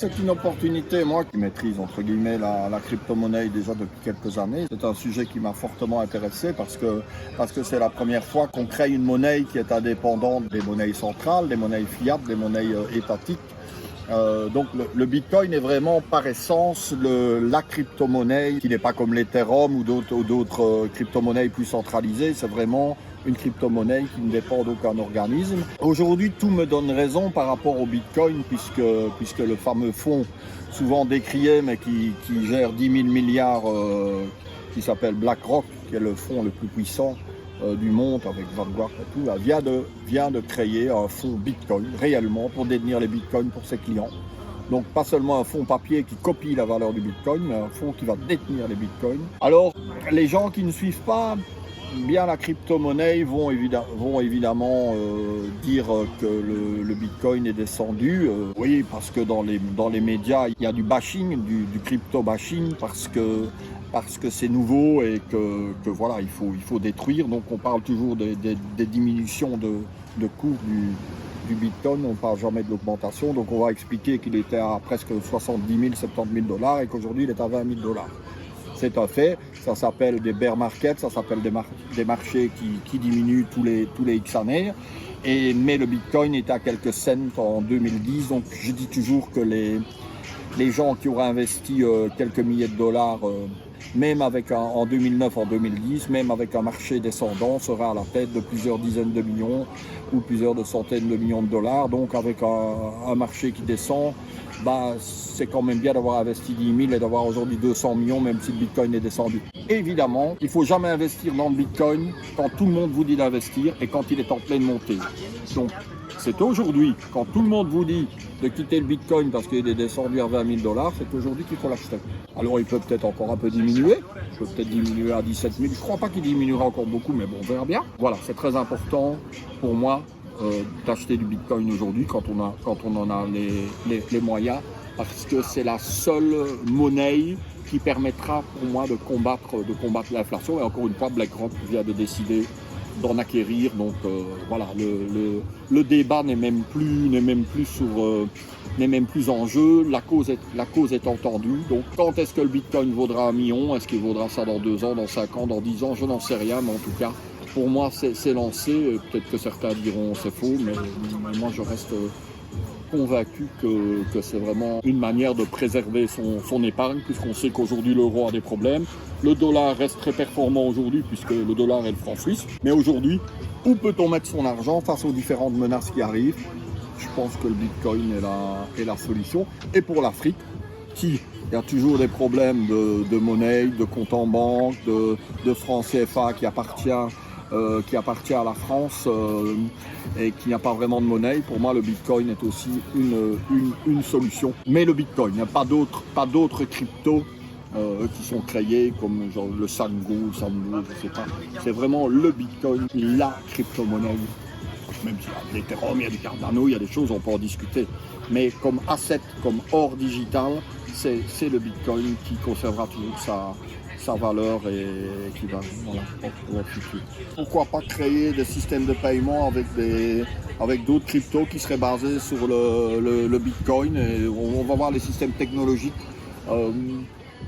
C'est une opportunité, moi qui maîtrise entre guillemets la crypto-monnaie déjà depuis quelques années. C'est un sujet qui m'a fortement intéressé parce que c'est la première fois qu'on crée une monnaie qui est indépendante des monnaies centrales, des monnaies fiat, des monnaies étatiques. Donc le Bitcoin est vraiment par essence la crypto-monnaie qui n'est pas comme l'Ethereum ou d'autres crypto-monnaies plus centralisées. C'est vraiment une crypto-monnaie qui ne dépend d'aucun organisme. Aujourd'hui, tout me donne raison par rapport au Bitcoin puisque le fameux fonds souvent décrié mais qui gère 10 000 milliards qui s'appelle BlackRock, qui est le fonds le plus puissant du monde avec Vanguard et tout, là, vient de créer un fonds Bitcoin réellement pour détenir les Bitcoins pour ses clients. Donc pas seulement un fonds papier qui copie la valeur du Bitcoin, mais un fonds qui va détenir les Bitcoins. Alors les gens qui ne suivent pas bien la crypto-monnaie vont évidemment dire que le Bitcoin est descendu. Oui, parce que dans les médias, il y a du bashing, du crypto-bashing, parce que c'est nouveau et que voilà, il faut détruire. Donc on parle toujours des diminutions de cours du Bitcoin, on ne parle jamais de l'augmentation. Donc on va expliquer qu'il était à presque 70 000, 70 000 dollars et qu'aujourd'hui il est à 20 000 dollars. C'est un fait, ça s'appelle des bear markets, ça s'appelle des marchés qui diminuent tous les X années. Mais le Bitcoin était à quelques cents en 2010, donc je dis toujours que les gens qui auraient investi quelques milliers de dollars, même en 2009, en 2010, même avec un marché descendant, seraient à la tête de plusieurs dizaines de millions ou plusieurs de centaines de millions de dollars. Donc avec un marché qui descend, c'est quand même bien d'avoir investi 10 000 et d'avoir aujourd'hui 200 millions, même si le Bitcoin est descendu. Évidemment, il ne faut jamais investir dans le Bitcoin quand tout le monde vous dit d'investir et quand il est en pleine montée. Donc, c'est aujourd'hui, quand tout le monde vous dit de quitter le Bitcoin parce qu'il est descendu à 20 000 dollars, c'est aujourd'hui qu'il faut l'acheter. Alors, il peut peut-être encore un peu diminuer. Il peut peut-être diminuer à 17 000. Je ne crois pas qu'il diminuera encore beaucoup, mais bon, on verra bien. Voilà, c'est très important pour moi d'acheter du Bitcoin aujourd'hui quand on en a les moyens, parce que c'est la seule monnaie qui permettra pour moi de combattre l'inflation. Et encore une fois, BlackRock vient de décider d'en acquérir. Donc voilà, le débat n'est même plus en jeu. La cause est entendue. Donc quand est-ce que le Bitcoin vaudra 1 million? Est-ce qu'il vaudra ça dans 2 ans, dans 5 ans, dans 10 ans? Je n'en sais rien, mais en tout cas, pour moi, c'est lancé. Peut-être que certains diront c'est faux, mais moi je reste convaincu que c'est vraiment une manière de préserver son épargne, puisqu'on sait qu'aujourd'hui l'euro a des problèmes. Le dollar reste très performant aujourd'hui, puisque le dollar est le franc suisse. Mais aujourd'hui, où peut-on mettre son argent face aux différentes menaces qui arrivent? Je pense que le Bitcoin est la solution. Et pour l'Afrique, il y a toujours des problèmes de monnaie, de compte en banque, de franc CFA qui appartient à la France et qui n'a pas vraiment de monnaie. Pour moi, le Bitcoin est aussi une solution. Mais le Bitcoin, il n'y a pas d'autres cryptos qui sont créés comme genre le Sango, je sais pas. C'est vraiment le Bitcoin, la crypto-monnaie. Même s'il y a des l'Ethereum, il y a du Cardano, il y a des choses, on peut en discuter. Mais comme asset, comme or digital, c'est le Bitcoin qui conservera toujours sa valeur et qui va pour le futur. Pourquoi pas créer des systèmes de paiement avec d'autres cryptos qui seraient basés sur le Bitcoin, et on va voir les systèmes technologiques.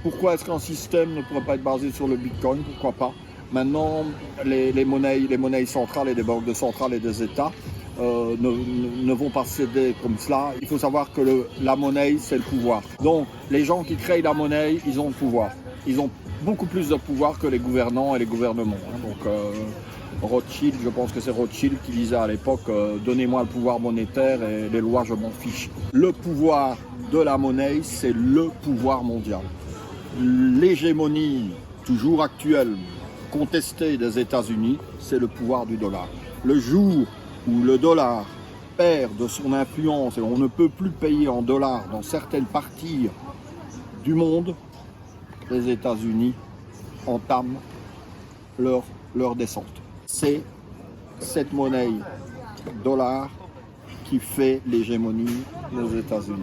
Pourquoi est-ce qu'un système ne pourrait pas être basé sur le Bitcoin? Pourquoi pas? Maintenant, les monnaies centrales et des banques centrales et des États ne vont pas céder comme cela. Il faut savoir que la monnaie, c'est le pouvoir. Donc, les gens qui créent la monnaie, ils ont le pouvoir. Ils ont beaucoup plus de pouvoir que les gouvernants et les gouvernements. Donc, Rothschild, je pense que c'est Rothschild qui disait à l'époque donnez-moi le pouvoir monétaire et les lois, je m'en fiche. Le pouvoir de la monnaie, c'est le pouvoir mondial. L'hégémonie, toujours actuelle, contestée des États-Unis, c'est le pouvoir du dollar. Le jour où le dollar perd de son influence et on ne peut plus payer en dollars dans certaines parties du monde, les États-Unis entament leur descente. C'est cette monnaie dollar qui fait l'hégémonie des États-Unis.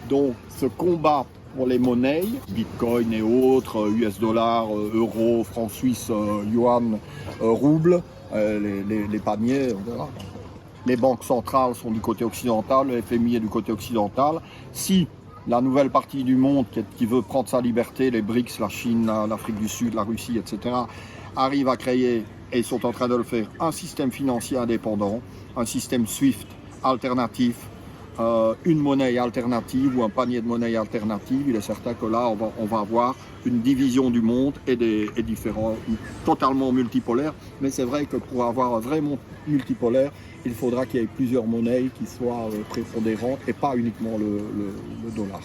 Donc ce combat pour les monnaies, Bitcoin et autres, US dollars, euros, francs suisses, yuan, roubles, les paniers, les banques centrales sont du côté occidental, le FMI est du côté occidental. Si la nouvelle partie du monde qui veut prendre sa liberté, les BRICS, la Chine, l'Afrique du Sud, la Russie, etc., arrivent à créer, et sont en train de le faire, un système financier indépendant, un système SWIFT alternatif, une monnaie alternative ou un panier de monnaie alternative, il est certain que là, on va avoir une division du monde et différents, totalement multipolaires. Mais c'est vrai que pour avoir un vrai monde multipolaire, il faudra qu'il y ait plusieurs monnaies qui soient prépondérantes et pas uniquement le dollar.